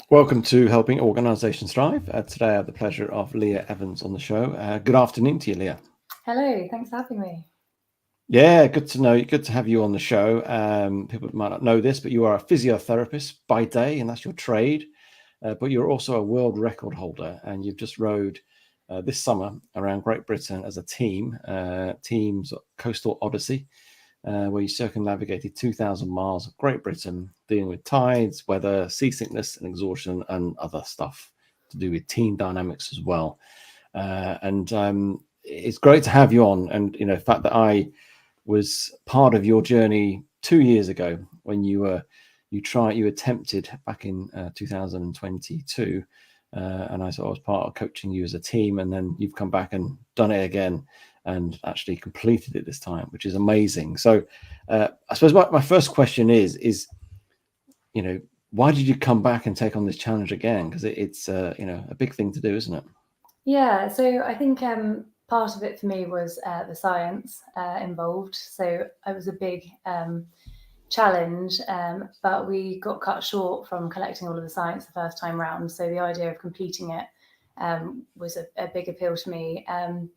Welcome to Helping Organisations Thrive. Today I have the pleasure of Lia Evans on the show. Good afternoon to you, Lia. Hello, thanks for having me. Yeah, good to know you. Good to have you on the show. People might not know this, but you are a physiotherapist by day, and that's your trade. But you're also a world record holder, and you've just rode this summer around Great Britain as a team's Coastal Odyssey, where you circumnavigated 2,000 miles of Great Britain, dealing with tides, weather, seasickness, and exhaustion, and other stuff to do with team dynamics as well. And it's great to have you on. And the fact that I was part of your journey 2 years ago when you attempted back in 2022. And I was part of coaching you as a team, and then you've come back and done it again and actually completed it this time, which is amazing. So I suppose my first question is, why did you come back and take on this challenge again? Because it's a big thing to do, isn't it? Yeah, so I think part of it for me was the science involved. So it was a big challenge, but we got cut short from collecting all of the science the first time round. So the idea of completing it was a big appeal to me.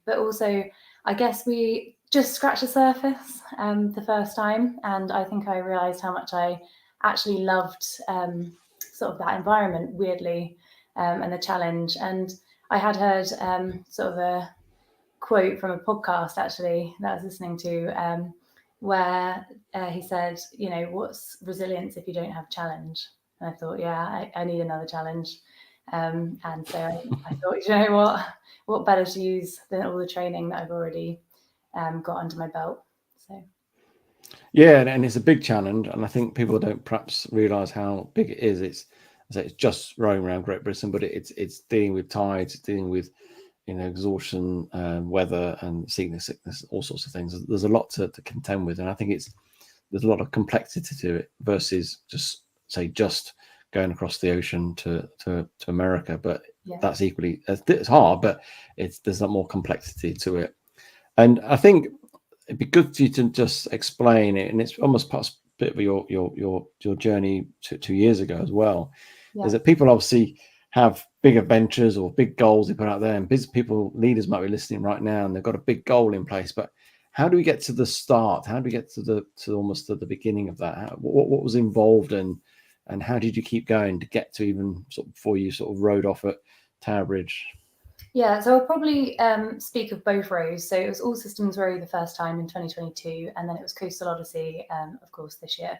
But also, I guess we just scratched the surface the first time. And I think I realised how much I actually loved sort of that environment, weirdly, and the challenge. And I had heard sort of a quote from a podcast actually that I was listening to where he said, what's resilience if you don't have challenge? And I thought, yeah, I need another challenge. And so I thought, what better to use than all the training that I've already got under my belt. So. Yeah, and it's a big challenge, and I think people don't perhaps realise how big it is. It's just rowing around Great Britain, but it's dealing with tides, it's dealing with exhaustion, weather, and sickness, all sorts of things. There's a lot to contend with, and I think there's a lot of complexity to it versus just going across the ocean to America. But that's equally it's hard, but there's a lot more complexity to it, and I think it'd be good for you to just explain it, and it's almost part of a bit of your journey 2 years ago as well. Yeah. Is that people obviously have big adventures or big goals they put out there, and leaders might be listening right now, and they've got a big goal in place. But how do we get to the start? How do we get to almost the beginning of that? What was involved, and how did you keep going to get to even sort of before you sort of rode off at Tower Bridge? Yeah, so I'll probably speak of both rows. So it was All Systems Row the first time in 2022, and then it was Coastal Odyssey, of course, this year.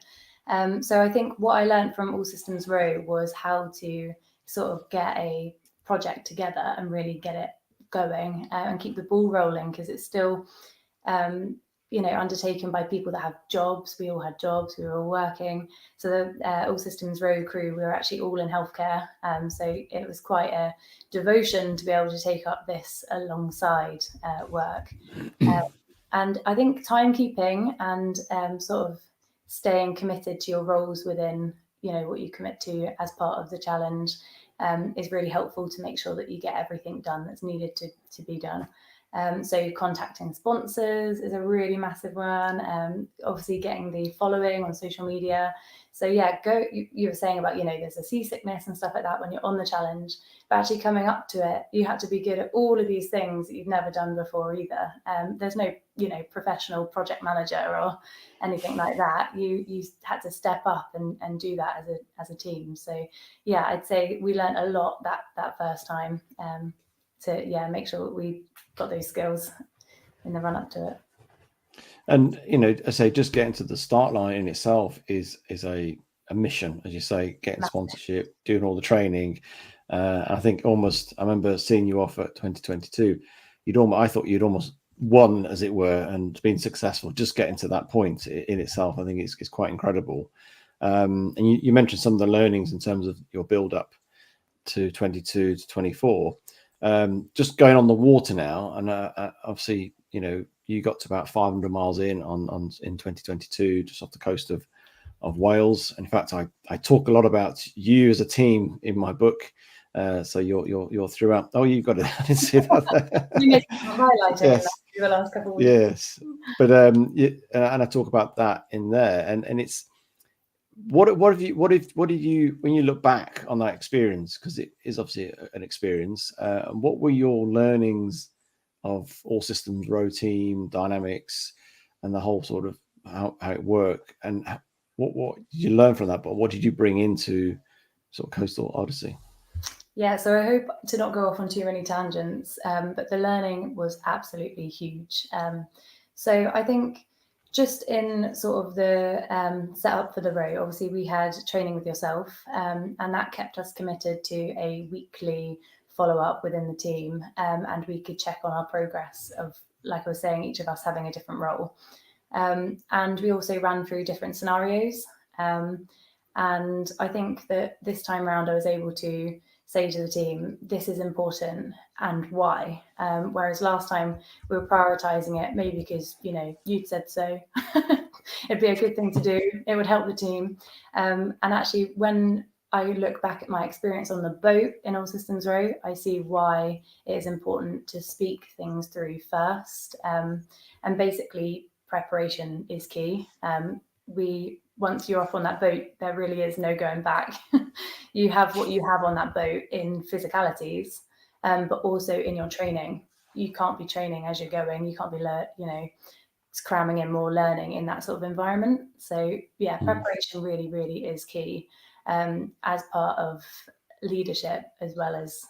So I think what I learned from All Systems Row was how to sort of get a project together and really get it going and keep the ball rolling, because it's still, undertaken by people that have jobs. We all had jobs, we were all working. So the All Systems Row crew, we were actually all in healthcare. So it was quite a devotion to be able to take up this alongside work. And I think timekeeping and sort of staying committed to your roles within, what you commit to as part of the challenge is really helpful to make sure that you get everything done that's needed to be done. So contacting sponsors is a really massive one. Obviously getting the following on social media. So yeah, you were saying about, there's a seasickness and stuff like that when you're on the challenge, but actually coming up to it, you had to be good at all of these things that you've never done before either. There's no, professional project manager or anything like that. You had to step up and do that as a team. So yeah, I'd say we learned a lot that first time to make sure we got those skills in the run up to it. And I say, just getting to the start line in itself is a mission, as you say, getting sponsorship, doing all the training. I think I remember seeing you off at 2022. I thought you'd almost won, as it were, and been successful. Just getting to that point in itself, I think it's quite incredible. And you mentioned some of the learnings in terms of your build up to 22 to 24. Just going on the water now, and obviously, you got to about 500 miles in 2022, just off the coast of Wales. In fact, I talk a lot about you as a team in my book. So you're throughout. Oh, you've got it. I didn't see that. You made highlight it in the last couple of weeks. Yes, but and I talk about that in there, and it's what did you when you look back on that experience, because it is obviously an experience, what were your learnings of all systems row team dynamics and the whole sort of how it worked, and what did you learn from that, but what did you bring into sort of Coastal Odyssey? Yeah, so I hope to not go off on too many tangents, but the learning was absolutely huge. So I think just in sort of the setup for the row, obviously we had training with yourself, and that kept us committed to a weekly follow up within the team, and we could check on our progress of, like I was saying, each of us having a different role. And we also ran through different scenarios. And I think that this time around I was able to say to the team, this is important and why. Whereas last time we were prioritizing it, maybe because, you'd said so. It'd be a good thing to do. It would help the team. And actually, when I look back at my experience on the boat in All Systems Row, I see why it is important to speak things through first. And basically, preparation is key. Once you're off on that boat, there really is no going back. You have what you have on that boat in physicalities, but also in your training. You can't be training as you're going. You can't be, cramming in more learning in that sort of environment. So yeah, preparation really, really is key, as part of leadership, as well as,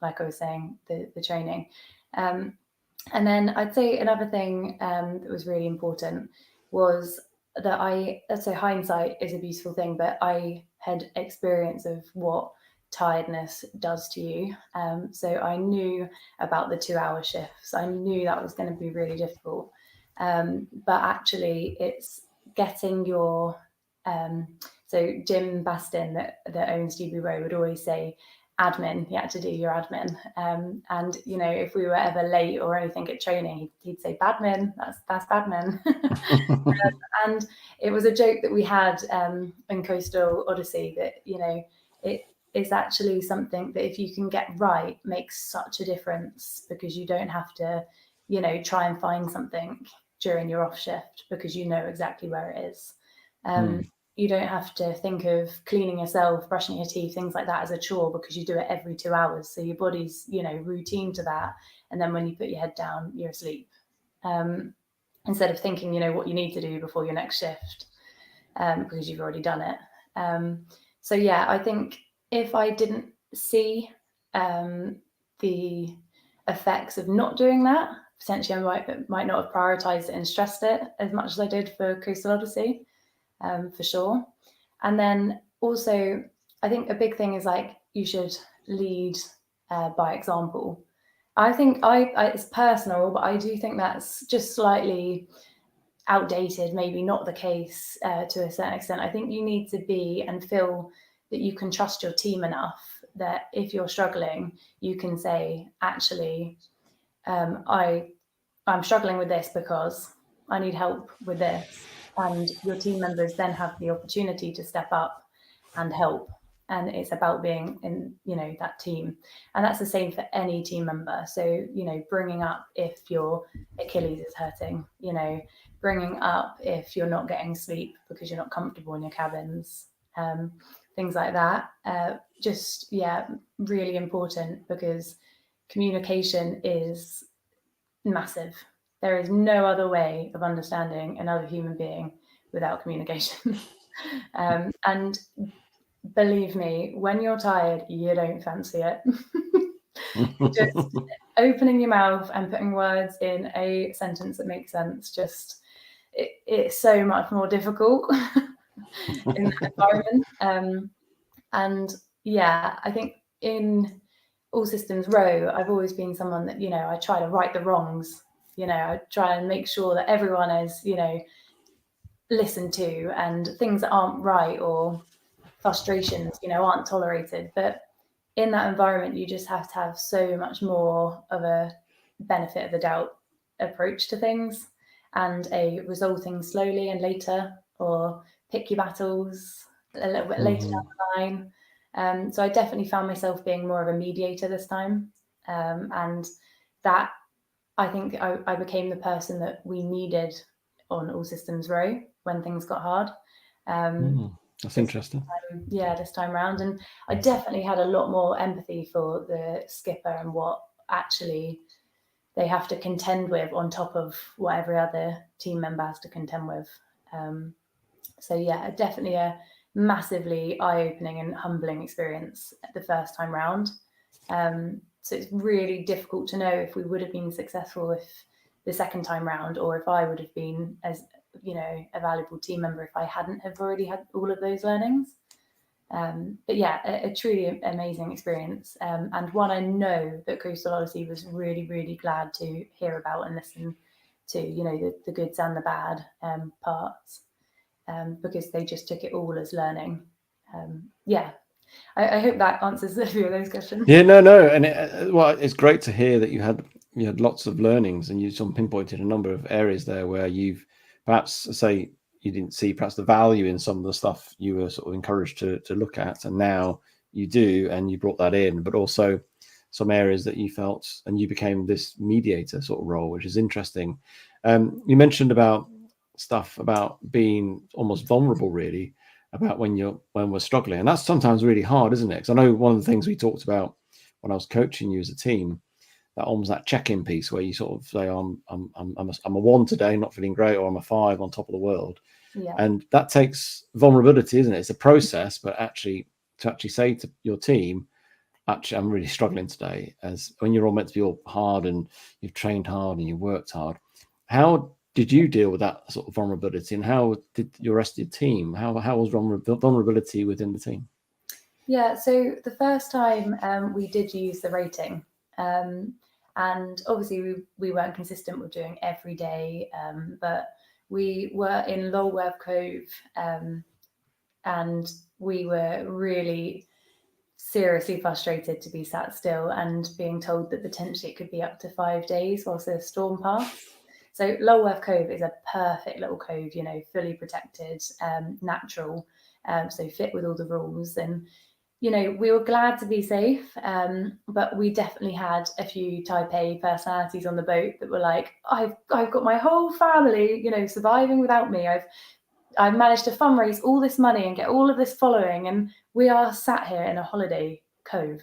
like I was saying, the training. And then I'd say another thing that was really important was that so hindsight is a beautiful thing, but I had experience of what tiredness does to you. So I knew about the 2-hour shifts. I knew that was going to be really difficult. But actually it's getting your, so Jim Bastin that owns GB Row would always say, admin, you had to do your admin. And if we were ever late or anything at training, he'd say, badmin, that's badmin. And it was a joke that we had in Coastal Odyssey that it is actually something that if you can get right makes such a difference, because you don't have to try and find something during your off shift because you know exactly where it is. You don't have to think of cleaning yourself, brushing your teeth, things like that as a chore, because you do it every 2 hours. So your body's, routine to that. And then when you put your head down, you're asleep. Instead of thinking, what you need to do before your next shift, because you've already done it. So yeah, I think if I didn't see the effects of not doing that, potentially I might not have prioritized it and stressed it as much as I did for Coastal Odyssey. For sure. And then also, I think a big thing is you should lead by example. I think it's personal, but I do think that's just slightly outdated, maybe not the case to a certain extent. I think you need to be and feel that you can trust your team enough that if you're struggling, you can say, actually, I'm struggling with this because I need help with this. And your team members then have the opportunity to step up and help. And it's about being in, that team. And that's the same for any team member. So, bringing up if your Achilles is hurting, bringing up if you're not getting sleep because you're not comfortable in your cabins, things like that. Really important, because communication is massive. There is no other way of understanding another human being without communication. And believe me, when you're tired, you don't fancy it. Just opening your mouth and putting words in a sentence that makes sense, it's so much more difficult in that environment. And yeah, I think in All Systems Row, I've always been someone that, I try to right the wrongs. I try and make sure that everyone is, listened to, and things that aren't right or frustrations, aren't tolerated. But in that environment, you just have to have so much more of a benefit of the doubt approach to things, and a resolve things slowly and later, or pick your battles a little bit later down the line. So I definitely found myself being more of a mediator this time. And that, I think I became the person that we needed on All Systems Row when things got hard. That's interesting. This time round. And I definitely had a lot more empathy for the skipper and what actually they have to contend with on top of what every other team member has to contend with. Definitely a massively eye-opening and humbling experience the first time round. So it's really difficult to know if we would have been successful if the second time round, or if I would have been as a valuable team member if I hadn't have already had all of those learnings. A truly amazing experience, and one I know that Coastal Odyssey was really, really glad to hear about and listen to, the goods and the bad parts, because they just took it all as learning. I hope that answers a few of those questions. Yeah, no, and it's great to hear that you had lots of learnings, and you sort of pinpointed a number of areas there where you've perhaps say you didn't see perhaps the value in some of the stuff you were sort of encouraged to look at, and now you do, and you brought that in, but also some areas that you felt, and you became this mediator sort of role, which is interesting. You mentioned about stuff about being almost vulnerable, really, about when we're struggling, and that's sometimes really hard, isn't it? Because I know one of the things we talked about when I was coaching you as a team, that almost that check-in piece where you sort of say, I'm a 1 today, not feeling great, or I'm a 5 on top of the world. Yeah. And that takes vulnerability, isn't it? It's a process, but to say to your team, actually, I'm really struggling today, as when you're all meant to be all hard and you've trained hard and you worked hard. How did you deal with that sort of vulnerability, and how did your rest of your team? How was vulnerability within the team? Yeah, so the first time we did use the rating, and obviously we weren't consistent with doing every day, but we were in Lulworth Cove, and we were really seriously frustrated to be sat still and being told that potentially it could be up to 5 days whilst the storm passed. So Lulworth Cove is a perfect little cove, fully protected, natural, so fit with all the rules. And we were glad to be safe, but we definitely had a few Type A personalities on the boat that were like, I've got my whole family, surviving without me. I've managed to fundraise all this money and get all of this following, and we are sat here in a holiday cove,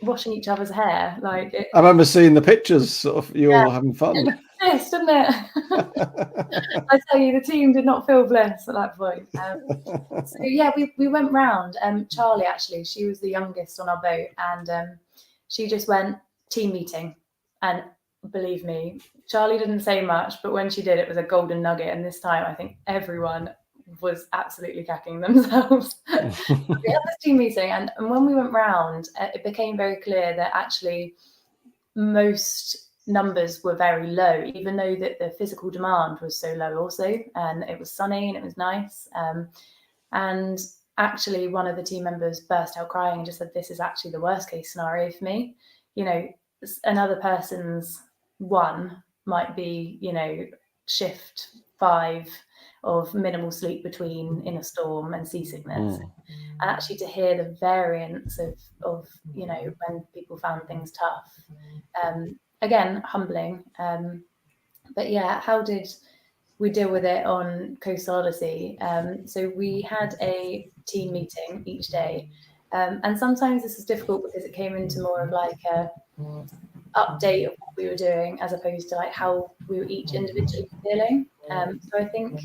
washing each other's hair. Like I remember seeing the pictures of you all having fun. It was bliss, didn't it? I tell you, the team did not feel bliss at that point. We went round. Charlie, actually, she was the youngest on our boat, and she just went team meeting. And believe me, Charlie didn't say much, but when she did, it was a golden nugget. And this time, I think everyone was absolutely cacking themselves. We had this team meeting, and when we went round, it became very clear that actually most numbers were very low, even though that the physical demand was so low also, and it was sunny and it was nice. And actually, one of the team members burst out crying and just said, "This is actually the worst case scenario for me. Another person's 1 might be, shift 5 of minimal sleep between in a storm and seasickness." And actually to hear the variance of when people found things tough, again, humbling. But yeah, how did we deal with it on Coastal Odyssey? So we had a team meeting each day, and sometimes this was difficult because it came into more of like a update of what we were doing as opposed to like how we were each individually feeling. So I think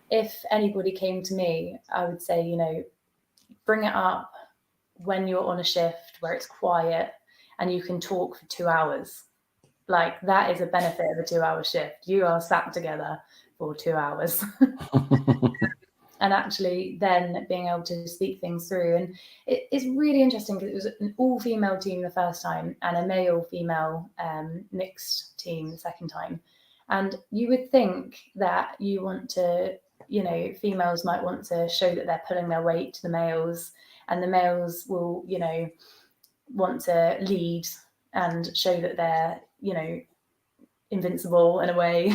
if anybody came to me, I would say, bring it up when you're on a shift where it's quiet and you can talk for 2 hours. Like that is a benefit of a 2-hour shift. You are sat together for 2 hours. And actually then being able to speak things through. And it's really interesting because it was an all-female team the first time and a male-female mixed team the second time. And you would think that you want to, females might want to show that they're pulling their weight to the males, and the males will, want to lead and show that they're, invincible in a way.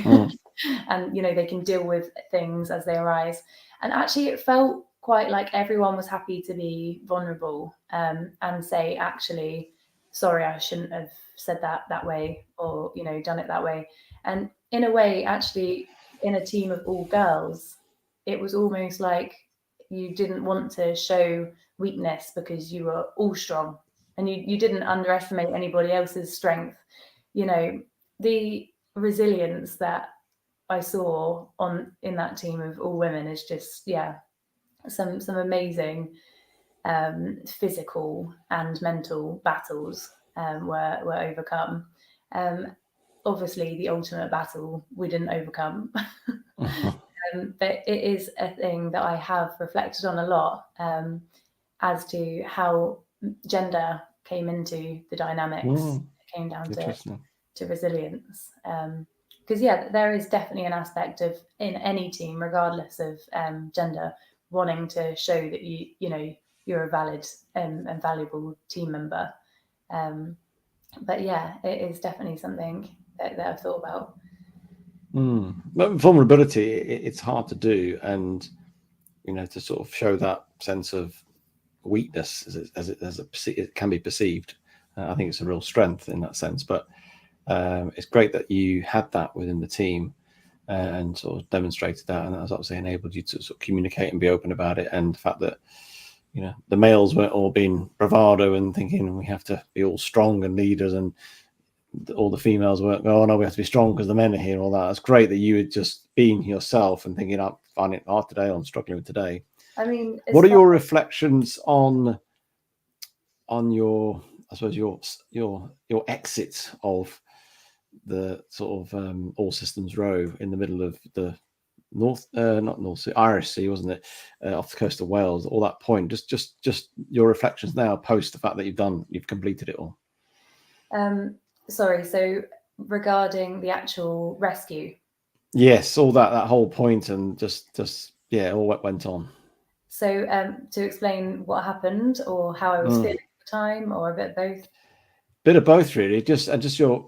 And, they can deal with things as they arise. And actually it felt quite like everyone was happy to be vulnerable, and say, actually, sorry, I shouldn't have said that way, or, done it that way. And in a way, actually, in a team of all girls, it was almost like you didn't want to show weakness because you were all strong, and you didn't underestimate anybody else's strength. You know, the resilience that I saw in that team of all women is just, yeah, some amazing physical and mental battles were overcome. Um, Obviously, the ultimate battle we didn't overcome, but it is a thing that I have reflected on a lot, as to how gender came into the dynamics. It came down to resilience. Because yeah, there is definitely an aspect of, in any team, regardless of gender, wanting to show that you're a valid and valuable team member. But yeah, it is definitely something that I've thought about. But vulnerability, it's hard to do, and to sort of show that sense of weakness it can be perceived. I think it's a real strength in that sense. But it's great that you had that within the team and sort of demonstrated that, and that has obviously enabled you to sort of communicate and be open about it. And the fact that the males weren't all being bravado and thinking we have to be all strong and leaders, and all the females weren't going, oh no, we have to be strong because the men are here and all that. It's great that you had just been yourself and thinking, I'm finding it hard today, I'm struggling with today. I mean, what are your reflections on your, I suppose, your exit of the sort of All Systems Row in the middle of the not North Sea, Irish Sea, wasn't it, off the coast of Wales? All that point, just your reflections now post the fact that you've completed it all. Sorry, so regarding the actual rescue? Yes, all that whole point, and just all what went on. So to explain what happened, or how I was feeling at the time, or a bit of both? Bit of both, really. Just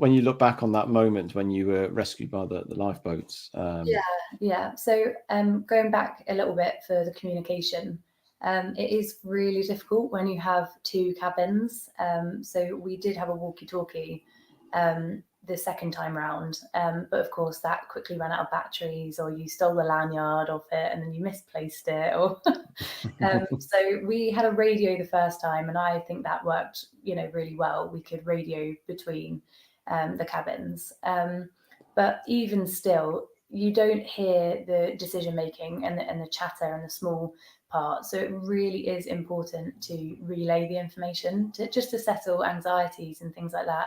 when you look back on that moment when you were rescued by the lifeboats. Yeah. So going back a little bit for the communication, it is really difficult when you have two cabins. So we did have a walkie-talkie the second time round, but of course that quickly ran out of batteries, or you stole the lanyard off it and then you misplaced it, or so we had a radio the first time, and I think that worked really well. We could radio between the cabins, but even still you don't hear the decision making and the chatter and the small part. So it really is important to relay the information to settle anxieties and things like that.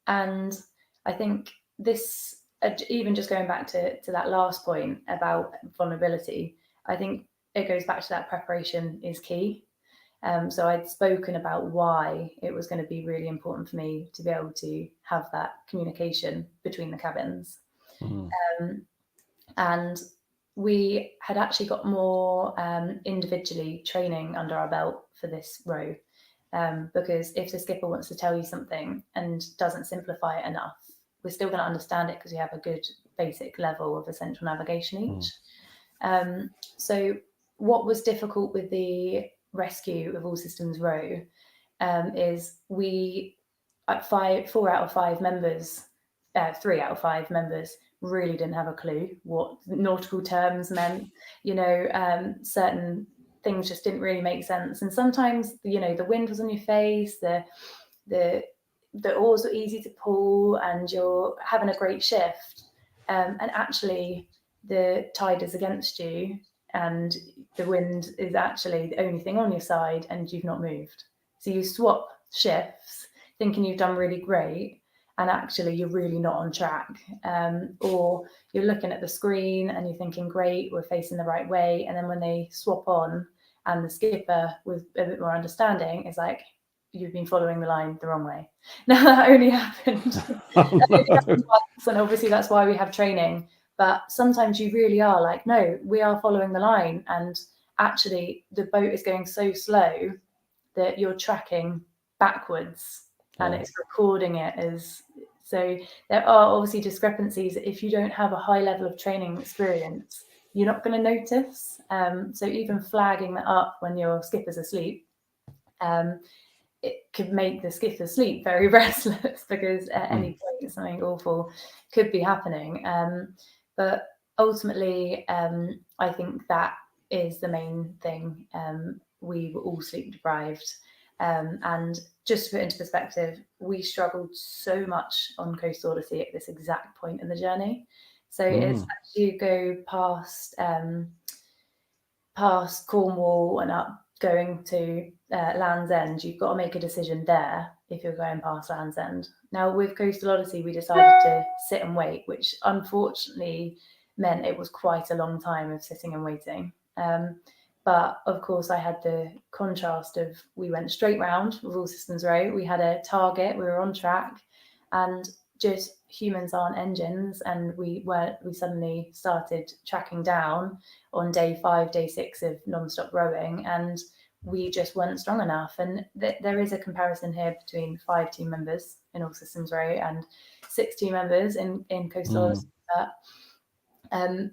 And I think this, even just going back to that last point about vulnerability, I think it goes back to that preparation is key. So I'd spoken about why it was going to be really important for me to be able to have that communication between the cabins. And we had actually got more individually training under our belt for this row. Because if the skipper wants to tell you something and doesn't simplify it enough, we're still going to understand it because we have a good basic level of essential navigation each. So what was difficult with the rescue of All Systems Row is we, 4 out of 5 members, 3 out of 5 members really didn't have a clue what nautical terms meant. Certain things just didn't really make sense, and sometimes the wind was on your face, the oars were easy to pull, and you're having a great shift, and actually the tide is against you, and the wind is actually the only thing on your side, and you've not moved. So you swap shifts thinking you've done really great, and actually you're really not on track. Or you're looking at the screen and you're thinking, great, we're facing the right way. And then when they swap on and the skipper with a bit more understanding is like, you've been following the line the wrong way. Now that only happened, once, and obviously that's why we have training. But sometimes you really are like, no, we are following the line. And actually the boat is going so slow that you're tracking backwards, and it's recording it as. So there are obviously discrepancies. If you don't have a high level of training experience, you're not going to notice. So even flagging that up when your skipper's asleep, it could make the skipper sleep very restless, because at any point something awful could be happening. But ultimately, I think that is the main thing. We were all sleep deprived. And just to put into perspective, we struggled so much on Coast Odyssey at this exact point in the journey. So it's as you go past Cornwall and up going to Land's End, you've got to make a decision there if you're going past Land's End. Now, with Coastal Odyssey, we decided to sit and wait, which unfortunately meant it was quite a long time of sitting and waiting. But of course, I had the contrast of we went straight round with all systems right. We had a target, we were on track, and just humans aren't engines, and we suddenly started tracking down on day 5, day 6 of non-stop rowing, and we just weren't strong enough. And there is a comparison here between 5 team members in all systems row and 6 team members in Coastal Odyssey.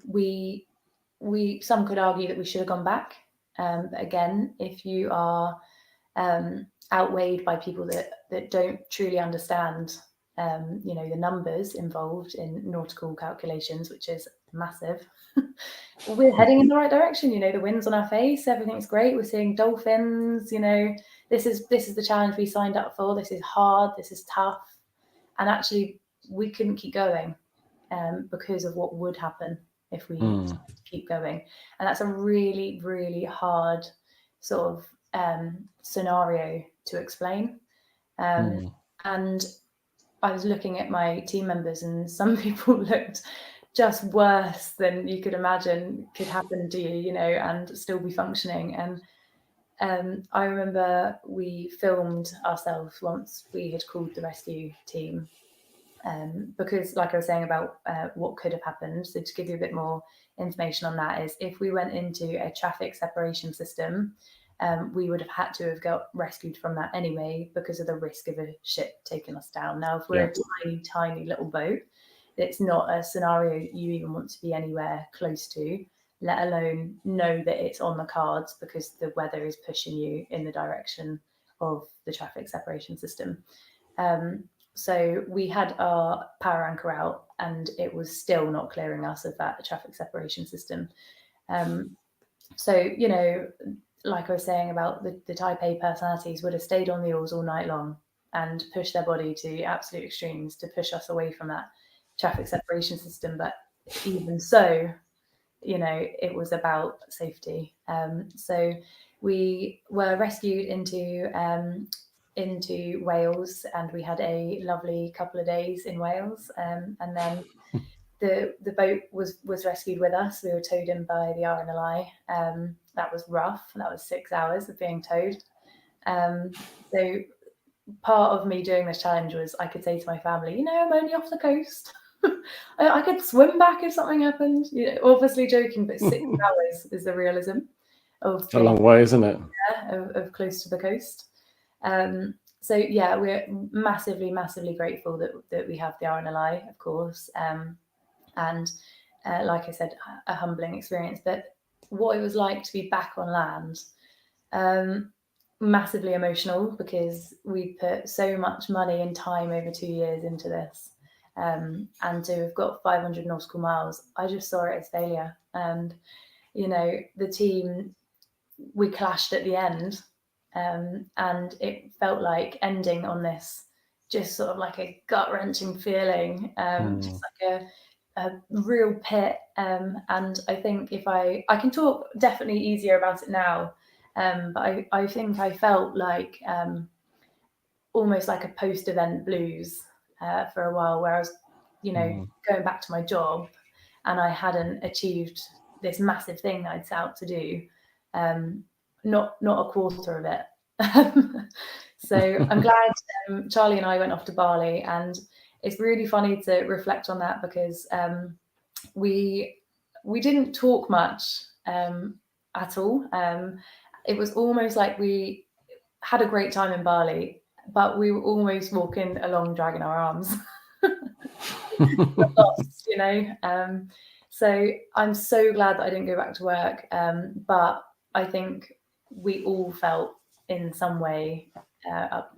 We some could argue that we should have gone back. But again, if you are outweighed by people that don't truly understand the numbers involved in nautical calculations, which is massive. We're heading in the right direction. The wind's on our face. Everything's great. We're seeing dolphins. This is the challenge we signed up for. This is hard. This is tough. And actually, we couldn't keep going because of what would happen if we keep going. And that's a really, really hard sort of scenario to explain. And I was looking at my team members, and some people looked just worse than you could imagine could happen to you, and still be functioning. And I remember we filmed ourselves once we had called the rescue team, because like I was saying about what could have happened. So to give you a bit more information on that is if we went into a traffic separation system, we would have had to have got rescued from that anyway because of the risk of a ship taking us down. Now, if we're a tiny, tiny little boat, it's not a scenario you even want to be anywhere close to, let alone know that it's on the cards because the weather is pushing you in the direction of the traffic separation system. So we had our power anchor out, and it was still not clearing us of that traffic separation system. So, like I was saying about the Type A personalities would have stayed on the oars all night long and pushed their body to absolute extremes to push us away from that traffic separation system. But even so, it was about safety. So we were rescued into Wales, and we had a lovely couple of days in Wales. And then the boat was rescued with us. We were towed in by the RNLI. That was rough. That was 6 hours of being towed. So part of me doing this challenge was I could say to my family, I'm only off the coast. I could swim back if something happened. Obviously joking, but 6 hours is the realism of a long way, isn't it? Of close to the coast. So yeah, we're massively, massively grateful that we have the RNLI, of course. And like I said, a humbling experience. But what it was like to be back on land, massively emotional, because we put so much money and time over 2 years into this. And to have got 500 nautical miles, I just saw it as failure. And, the team, we clashed at the end, and it felt like ending on this just sort of like a gut-wrenching feeling, just like a real pit. And I think if I can talk definitely easier about it now, but I think I felt like almost like a post-event blues for a while, where I was, going back to my job, and I hadn't achieved this massive thing that I'd set out to do. Not a quarter of it. So I'm glad Charlie and I went off to Bali, and it's really funny to reflect on that because we didn't talk much at all. It was almost like we had a great time in Bali, but we were almost walking along dragging our arms. Lost, so I'm so glad that I didn't go back to work, but I think we all felt in some way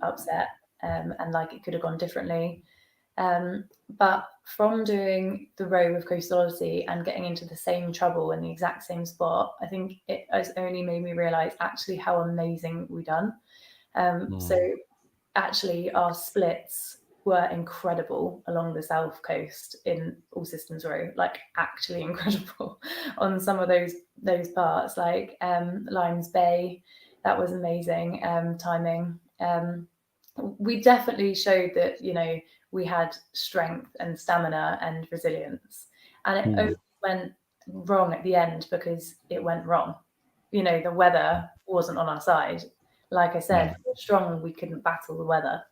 upset, and like it could have gone differently. But from doing the row with Coastal Odyssey and getting into the same trouble in the exact same spot, I think it has only made me realise actually how amazing we done. So actually our splits were incredible along the south coast in All Systems Row, like actually incredible on some of those parts, like Limes Bay. That was amazing timing. We definitely showed that, you know, we had strength and stamina and resilience, and it only went wrong at the end because it went wrong. You know, the weather wasn't on our side. Like I said, we were strong, we couldn't battle the weather.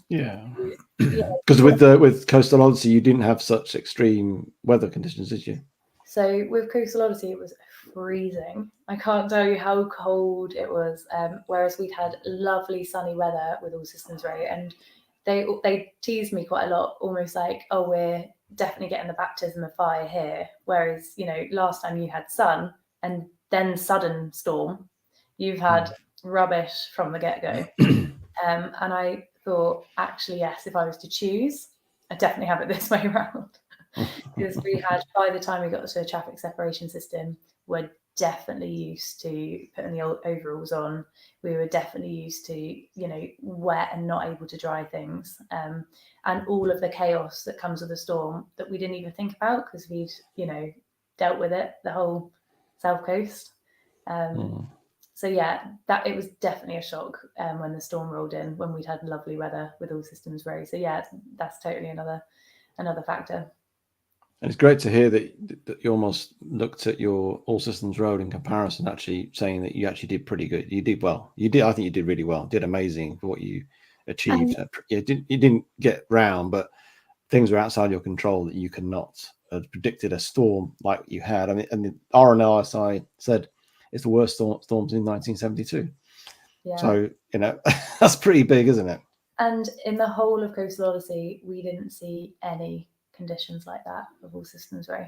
Yeah, Yeah. because with Coastal Odyssey, you didn't have such extreme weather conditions, did you? So with Coastal Odyssey, it was freezing. I can't tell you how cold it was. Whereas we'd had lovely sunny weather with All Systems Row, and they teased me quite a lot, almost like, "Oh, we're definitely getting the baptism of fire here." Whereas, you know, last time you had sun and then sudden storm, you've had rubbish from the get-go. And I thought, actually, yes, if I was to choose, I'd definitely have it this way around. Because we had, by the time we got to a traffic separation system, we're definitely used to putting the overalls on. We were definitely used to, you know, wet and not able to dry things. And all of the chaos that comes with a storm that we didn't even think about because we'd, you know, dealt with it the whole south coast. So yeah, that it was definitely a shock when the storm rolled in, when we'd had lovely weather with All Systems Row. So yeah, that's totally another factor. And it's great to hear that you almost looked at your All Systems Road in comparison, actually saying that you actually did pretty good. You did well. You did. I think you did really well. Did amazing for what you achieved. You didn't get round, but things were outside your control that you cannot have predicted a storm like you had. I mean, and the RNLSI said it's the worst storms in 1972. Yeah. So, you know, that's pretty big, isn't it? And in the whole of Coastal Odyssey, we didn't see any conditions like that with All Systems Row.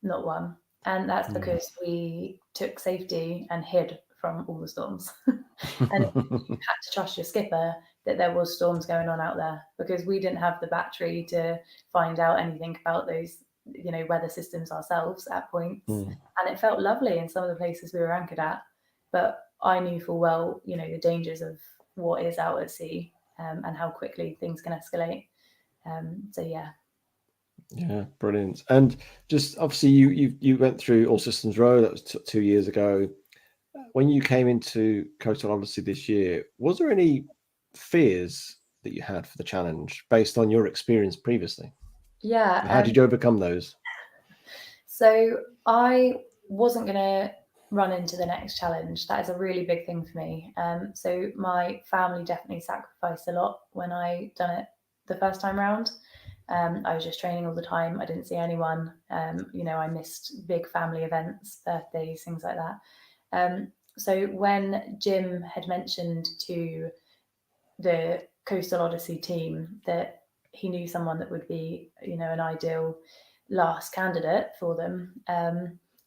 Not one. And that's because we took safety and hid from all the storms. And you had to trust your skipper that there was storms going on out there, because we didn't have the battery to find out anything about those, you know, weather systems ourselves at points. And it felt lovely in some of the places we were anchored at, but I knew full well, you know, the dangers of what is out at sea, and how quickly things can escalate. So yeah. Yeah, brilliant. And just obviously, you went through All Systems Row. That was 2 years ago. When you came into Coastal Odyssey this year, was there any fears that you had for the challenge based on your experience previously? Yeah. And how did you overcome those? So I wasn't going to run into the next challenge. That is a really big thing for me. So my family definitely sacrificed a lot when I done it the first time round. I was just training all the time. I didn't see anyone. You know, I missed big family events, birthdays, things like that. So when Jim had mentioned to the Coastal Odyssey team that he knew someone that would be, you know, an ideal last candidate for them,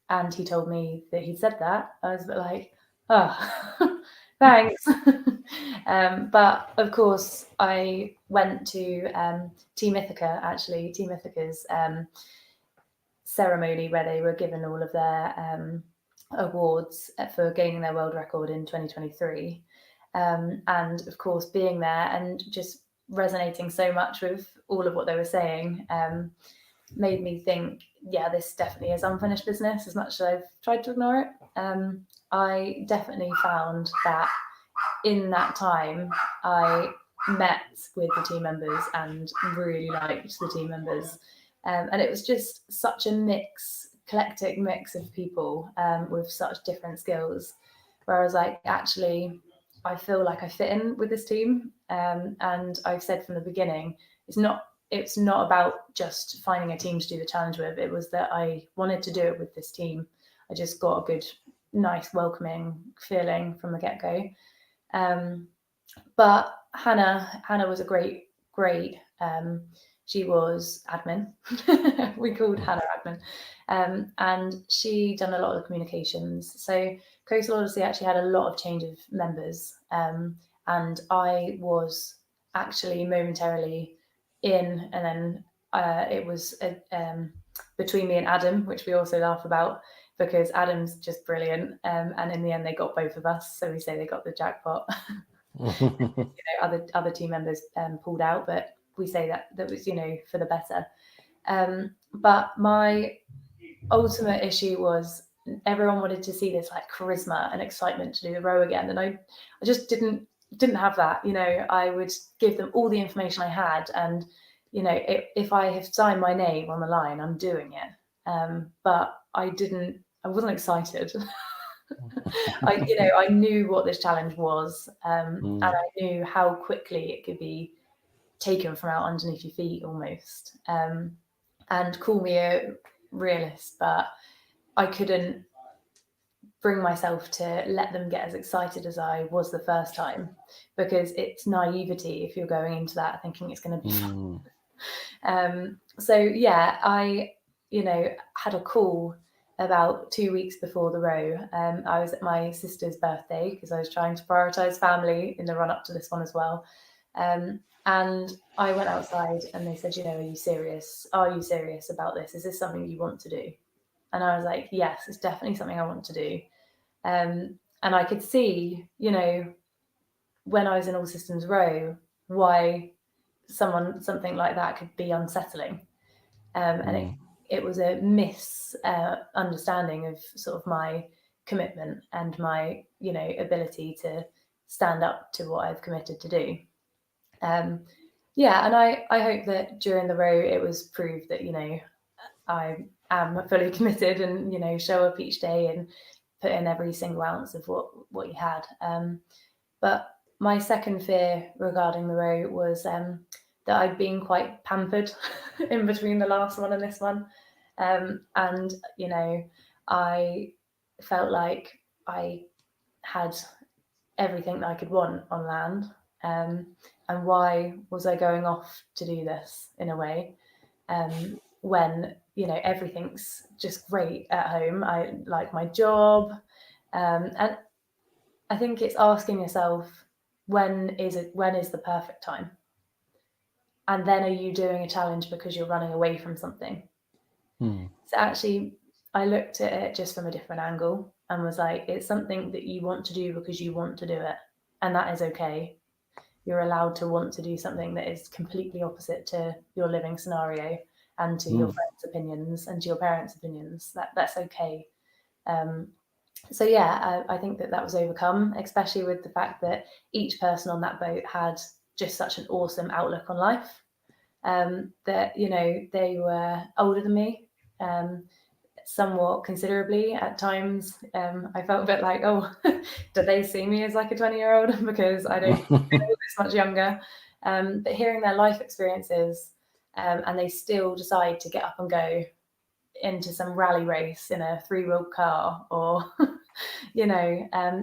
and he told me that he'd said that, I was a bit like, oh, thanks. But of course, I went to Team Ithaca, actually, Team Ithaca's ceremony where they were given all of their awards for gaining their world record in 2023. And of course, being there and just resonating so much with all of what they were saying made me think, yeah, this definitely is unfinished business, as much as I've tried to ignore it. I definitely found that in that time, I met with the team members and really liked the team members. And it was just such a eclectic mix of people with such different skills, where I was like, actually, I feel like I fit in with this team. And I've said from the beginning, it's not about just finding a team to do the challenge with. It was that I wanted to do it with this team. I just got a good, nice, welcoming feeling from the get-go. But Hannah was a great. She was admin. We called Hannah admin. And she done a lot of the communications. So Coastal Odyssey actually had a lot of change of members. And I was actually momentarily in, and then it was between me and Adam, which we also laugh about because Adam's just brilliant, and in the end they got both of us, so we say they got the jackpot. Other team members pulled out, but we say that was for the better. But my ultimate issue was everyone wanted to see this like charisma and excitement to do the row again, and I just didn't have that. I would give them all the information I had, and if I have signed my name on the line, I'm doing it. But I wasn't excited. I knew what this challenge was, and I knew how quickly it could be taken from out underneath your feet almost. And call me a realist, but I couldn't bring myself to let them get as excited as I was the first time, because it's naivety if you're going into that thinking it's going to be fun. So yeah, I had a call about 2 weeks before the row. I was at my sister's birthday because I was trying to prioritize family in the run up to this one as well. And I went outside and they said, are you serious? Are you serious about this? Is this something you want to do? And I was like, yes, it's definitely something I want to do. And I could see, when I was in All Systems Row, why something like that could be unsettling. And it was a misunderstanding of sort of my commitment and my, ability to stand up to what I've committed to do. And I hope that during the row it was proved that, I am fully committed and, show up each day and put in every single ounce of what you had. But my second fear regarding the row was that I'd been quite pampered in between the last one and this one. And, I felt like I had everything that I could want on land. And why was I going off to do this in a way when, everything's just great at home? I like my job. And I think it's asking yourself, when is the perfect time? And then are you doing a challenge because you're running away from something? So actually, I looked at it just from a different angle and was like, it's something that you want to do because you want to do it. And that is okay. You're allowed to want to do something that is completely opposite to your living scenario and to your friends' opinions and to your parents' opinions. That's okay. So yeah, I think that was overcome, especially with the fact that each person on that boat had just such an awesome outlook on life. That they were older than me, somewhat considerably at times. I felt a bit like, oh, do they see me as like a 20-year-old because I don't feel this much younger? But hearing their life experiences, and they still decide to get up and go into some rally race in a 3-wheeled car, or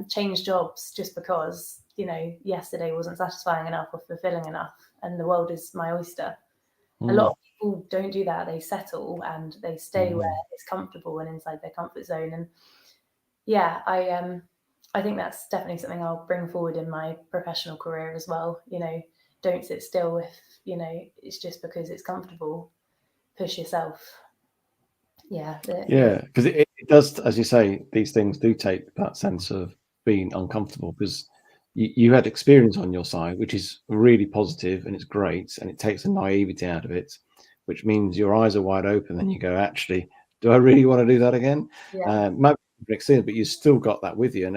change jobs just because yesterday wasn't satisfying enough or fulfilling enough, and the world is my oyster. A lot of people don't do that. They settle and they stay where it's comfortable and inside their comfort zone. And yeah, I think that's definitely something I'll bring forward in my professional career as well. Don't sit still if it's just because it's comfortable. Push yourself. Yeah. Because it does, as you say, these things do take that sense of being uncomfortable, because you had experience on your side, which is really positive and it's great, and it takes the naivety out of it, which means your eyes are wide open and you go, actually, do I really want to do that again? Maybe but you still got that with you. And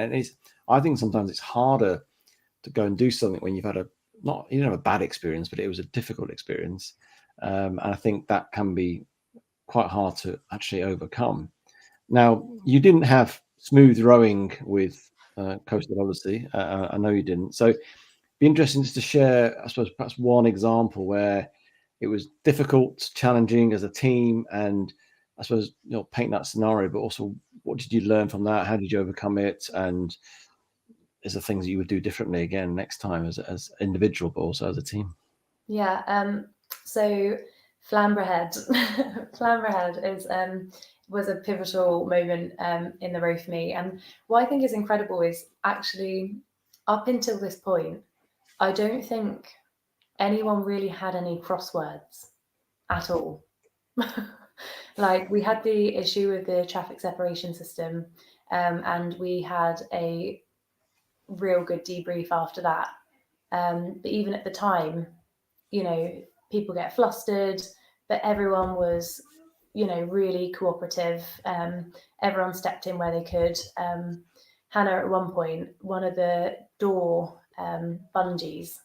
I think sometimes it's harder to go and do something when you've had you didn't have a bad experience, but it was a difficult experience. And I think that can be quite hard to actually overcome. Now, you didn't have smooth rowing with Coastal Odyssey. I know you didn't. So it'd be interesting just to share, I suppose, perhaps one example where it was difficult, challenging as a team, and I suppose, paint that scenario, but also what did you learn from that? How did you overcome it? And is there things that you would do differently again next time as individual, but also as a team? Yeah. So Flamborough Head was a pivotal moment in the row for me. And what I think is incredible is actually, up until this point, I don't think anyone really had any crosswords at all. Like, we had the issue with the traffic separation system, and we had a real good debrief after that. But even at the time, you know, people get flustered, but everyone was, you know, really cooperative. Everyone stepped in where they could. Hannah, at one point, one of the door bungees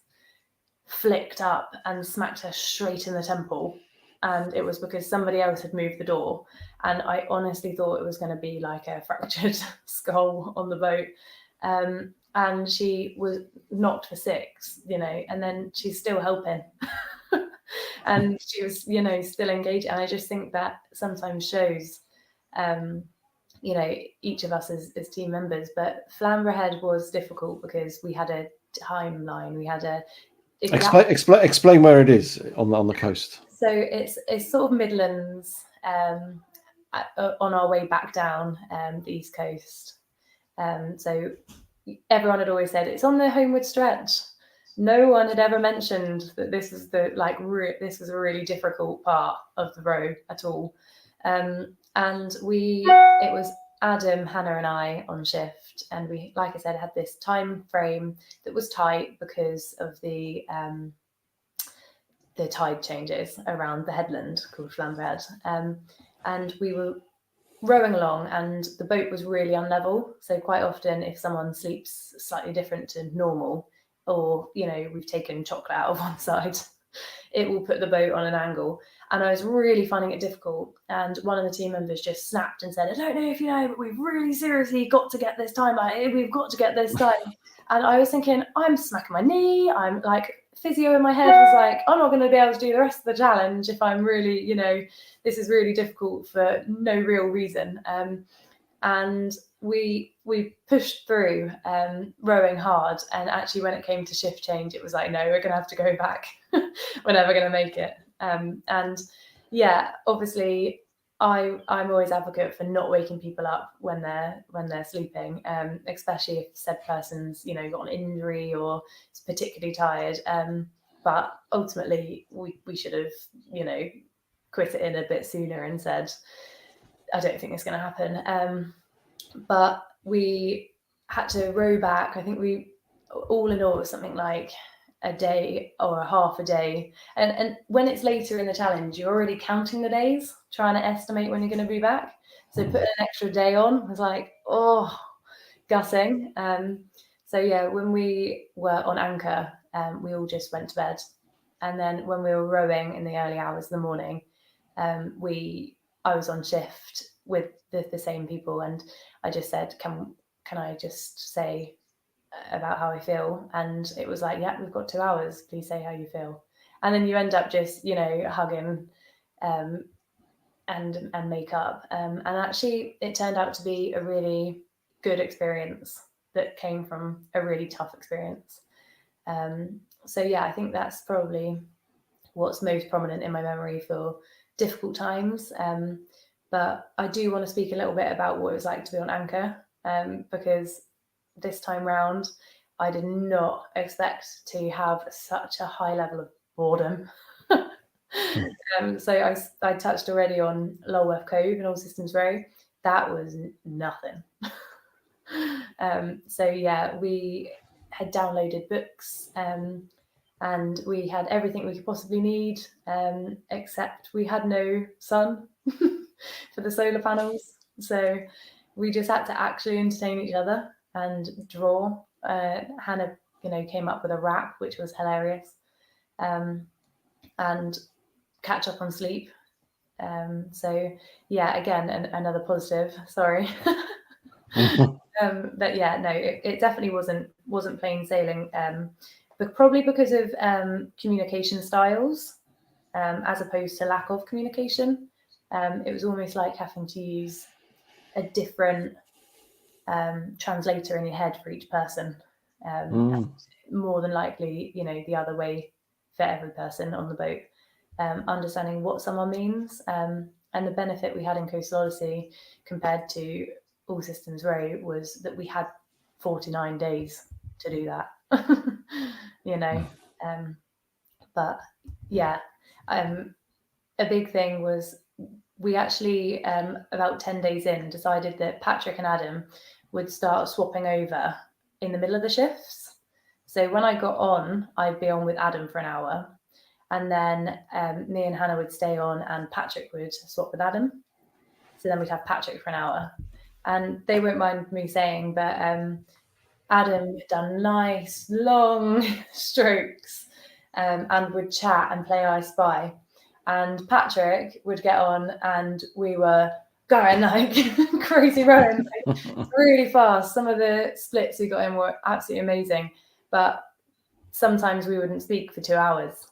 flicked up and smacked her straight in the temple. And it was because somebody else had moved the door. And I honestly thought it was going to be like a fractured skull on the boat. And she was knocked for 6, you know, and then she's still helping. And she was, you know, still engaged. And I just think that sometimes shows, you know, each of us as team members. But Flamborough Head was difficult because we had a timeline. We had a explain where it is on the coast. So it's sort of Midlands, on our way back down the East Coast. So everyone had always said it's on the homeward stretch. No one had ever mentioned that this was this was a really difficult part of the road at all. And it was Adam, Hannah, and I on shift, and we, like I said, had this time frame that was tight because of the tide changes around the headland called Flamborough Head. And we were rowing along, and the boat was really unlevel. So quite often, if someone sleeps slightly different to normal, or, you know, we've taken chocolate out of one side, it will put the boat on an angle. And I was really finding it difficult. And one of the team members just snapped and said, I don't know if you know, but we've really seriously got to get this time. We've got to get this time. And I was thinking, I'm smacking my knee. I'm like, physio in my head was like, I'm not going to be able to do the rest of the challenge if I'm really, you know, this is really difficult for no real reason. And we pushed through, rowing hard. And actually, when it came to shift change, it was like, no, we're going to have to go back. We're never going to make it. And yeah, obviously, I'm always advocate for not waking people up when they're sleeping, especially if said person's, you know, got an injury or is particularly tired. But ultimately, we should have, you know, quit it in a bit sooner and said, I don't think it's going to happen. But we had to row back. I think we, all in all, it was something like a day or a half a day. And when it's later in the challenge, you're already counting the days, trying to estimate when you're going to be back. So putting an extra day on was like, oh, gutting. So yeah, when we were on anchor, we all just went to bed. And then when we were rowing in the early hours of the morning, I was on shift with the same people, and I just said, can I just say about how I feel? And it was like, yeah, we've got 2 hours, please say how you feel. And then you end up just, you know, hugging and make up. And actually it turned out to be a really good experience that came from a really tough experience. So yeah, I think that's probably what's most prominent in my memory for difficult times. But I do want to speak a little bit about what it was like to be on anchor, because this time round, I did not expect to have such a high level of boredom. So I touched already on Lulworth Cove and All Systems Row. That was nothing. So yeah, we had downloaded books, and we had everything we could possibly need, except we had no sun for the solar panels. So we just had to actually entertain each other and draw. Hannah, you know, came up with a rap, which was hilarious, and catch up on sleep. So yeah, again, another positive. Sorry. But yeah, no, it definitely wasn't plain sailing. But probably because of communication styles, as opposed to lack of communication. It was almost like having to use a different translator in your head for each person. More than likely, you know, the other way for every person on the boat. Understanding what someone means, and the benefit we had in Coastal Odyssey compared to All Systems Row was that we had 49 days to do that. You know, But yeah, a big thing was we actually, about 10 days in, decided that Patrick and Adam would start swapping over in the middle of the shifts. So when I got on, I'd be on with Adam for an hour. And then me and Hannah would stay on and Patrick would swap with Adam. So then we'd have Patrick for an hour. And they won't mind me saying, but Adam had done nice, long strokes and would chat and play I Spy. And Patrick would get on and we were going like crazy rowing, like, really fast. Some of the splits we got in were absolutely amazing, but sometimes we wouldn't speak for 2 hours.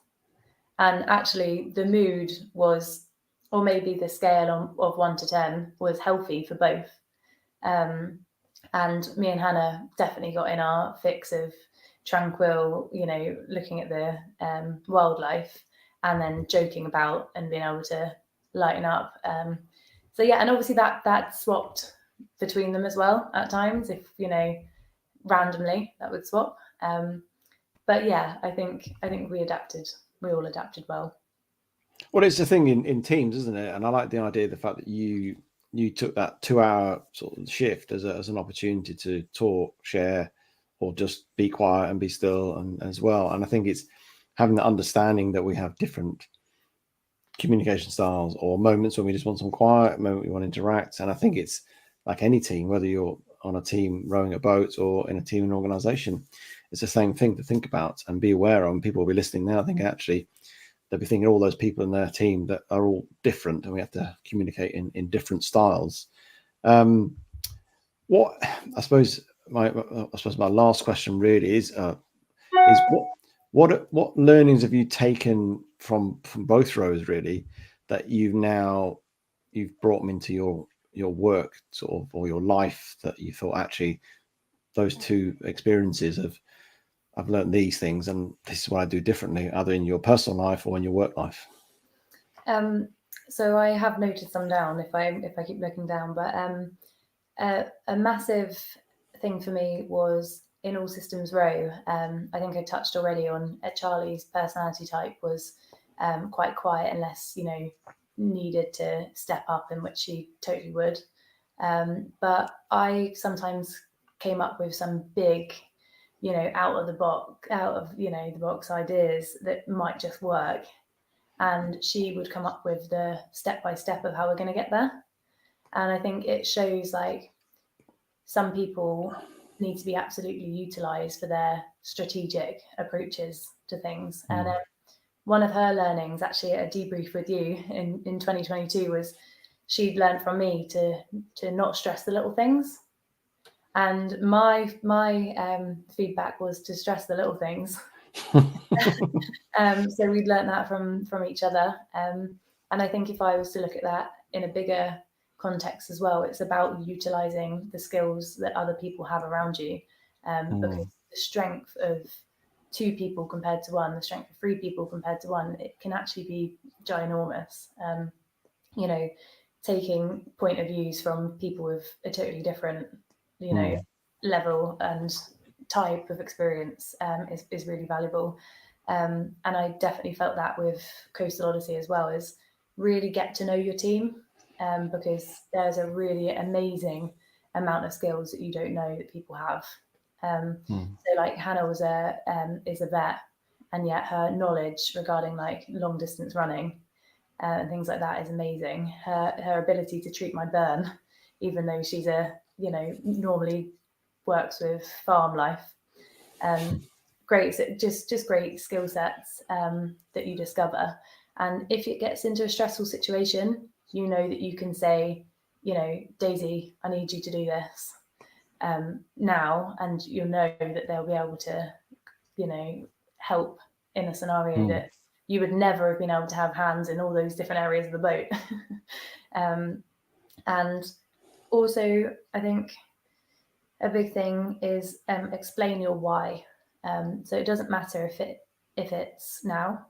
And actually the mood was, or maybe the scale of 1 to 10 was healthy for both. And me and Hannah definitely got in our fix of tranquil, looking at the wildlife and then joking about and being able to lighten up. So yeah, and obviously that swapped between them as well at times, if randomly that would swap. But yeah, I think we all adapted well. Well, it's the thing in teams, isn't it? And I like the idea of the fact that you took that 2 hour sort of shift as an opportunity to talk, share, or just be quiet and be still, and as well. And I think it's having the understanding that we have different communication styles, or moments when we just want some quiet, moment we want to interact. And I think it's like any team, whether you're on a team rowing a boat or in a team and organization, it's the same thing to think about and be aware of. And people will be listening now, I think actually they'll be thinking all those people in their team that are all different, and we have to communicate in different styles. What I suppose my last question really is what learnings have you taken from both rows, really, that you've brought them into your work sort of, or your life, that you thought actually those two experiences I've learned these things and this is what I do differently, either in your personal life or in your work life? So I have noted some down if I keep looking down, but a massive thing for me was in All Systems Row. I think I touched already on Charlie's personality type was quite quiet unless needed to step up, in which she totally would. But I sometimes came up with some big, out of the box ideas that might just work, and she would come up with the step by step of how we're going to get there. And I think it shows like some people need to be absolutely utilized for their strategic approaches to things. And one of her learnings, actually at a debrief with you in 2022, was she'd learned from me to not stress the little things. And my feedback was to stress the little things. So we'd learned that from each other. And I think if I was to look at that in a bigger context as well, it's about utilizing the skills that other people have around you, because the strength of 2 people compared to 1, the strength of 3 people compared to 1, it can actually be ginormous. Taking point of views from people with a totally different level and type of experience is really valuable. And I definitely felt that with Coastal Odyssey as well, is really get to know your team, because there's a really amazing amount of skills that you don't know that people have. So like Hannah is a vet, and yet her knowledge regarding like long distance running and things like that is amazing. Her ability to treat my burn, even though she's normally works with farm life. Great, so just great skill sets that you discover. And if it gets into a stressful situation, you know that you can say, Daisy, I need you to do this now, and you'll know that they'll be able to, help in a scenario that you would never have been able to have hands in all those different areas of the boat. And also, I think a big thing is explain your why. So it doesn't matter if it's now,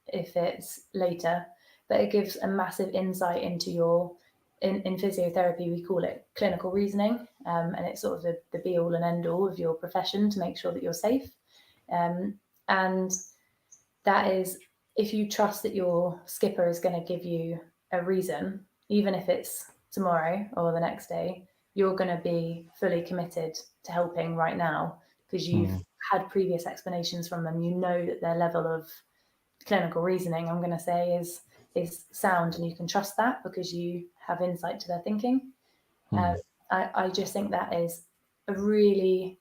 if it's later, but it gives a massive insight into your, in physiotherapy, we call it clinical reasoning. And it's sort of the be all and end all of your profession to make sure that you're safe. And that is, if you trust that your skipper is going to give you a reason, even if it's tomorrow or the next day, you're going to be fully committed to helping right now because you've had previous explanations from them. You know that their level of clinical reasoning, I'm going to say, is sound, and you can trust that because you have insight to their thinking. I just think that is a really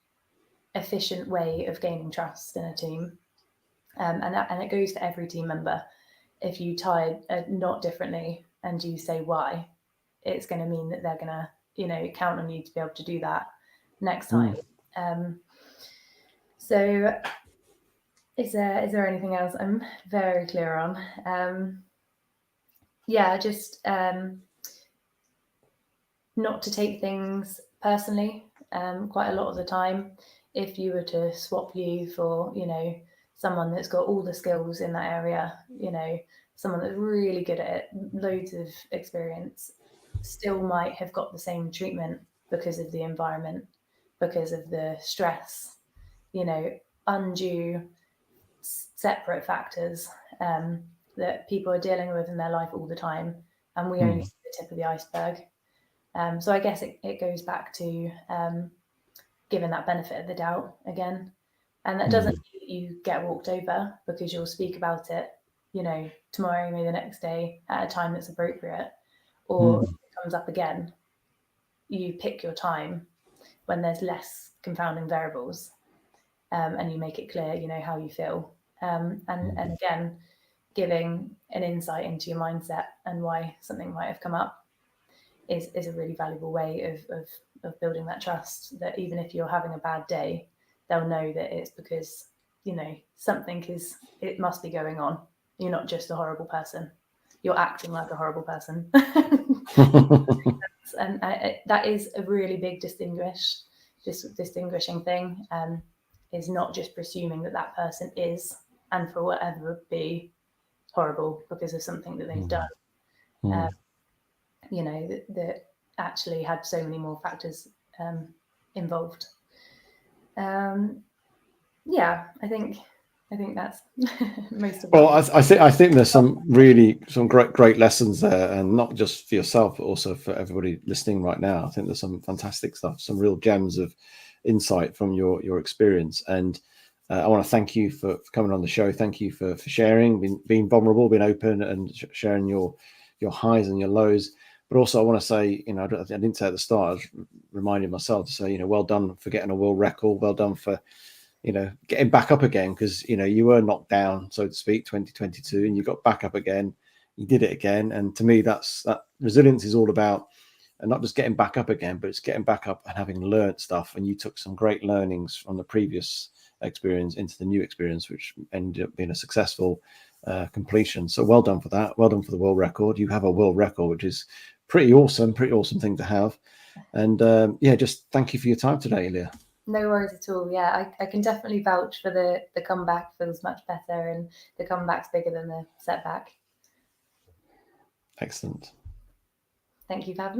efficient way of gaining trust in a team, and it goes to every team member. If you tie a knot differently and you say why, it's going to mean that they're going to, count on you to be able to do that next time. So is there anything else I'm very clear on? Just not to take things personally. Quite a lot of the time, if you were to swap you for, someone that's got all the skills in that area, someone that's really good at it, loads of experience, still might have got the same treatment because of the environment, because of the stress, undue separate factors that people are dealing with in their life all the time, and we only see the tip of the iceberg. So I guess it goes back to giving that benefit of the doubt again. And that doesn't mean that you get walked over, because you'll speak about it, tomorrow, maybe the next day, at a time that's appropriate, or if it comes up again, you pick your time when there's less confounding variables, and you make it clear, how you feel. And again, giving an insight into your mindset and why something might have come up is a really valuable way of building that trust, that even if you're having a bad day, they'll know that it's because, it must be going on. You're not just a horrible person. You're acting like a horrible person. And that is a really big distinguishing thing, is not just presuming that person is, and for whatever, be horrible because of something that they've done. That actually had so many more factors involved. I think that's most of. Well, I think there's some great lessons there, and not just for yourself, but also for everybody listening right now. I think there's some fantastic stuff, some real gems of insight from your experience, and I want to thank you for coming on the show. Thank you for sharing, being vulnerable, being open, and sharing your highs and your lows. But also, I want to say, I didn't say at the start, I was reminding myself to say, well done for getting a world record. Well done for, getting back up again, because, you were knocked down, so to speak, 2022, and you got back up again. You did it again. And to me, that resilience is all about, and not just getting back up again, but it's getting back up and having learned stuff. And you took some great learnings from the previous experience into the new experience, which ended up being a successful completion. So well done for that. Well done for the world record. You have a world record, which is pretty awesome thing to have. And just thank you for your time today, Lia. No worries at all. Yeah, I can definitely vouch for the comeback feels much better, and the comeback's bigger than the setback. Excellent. Thank you for having me.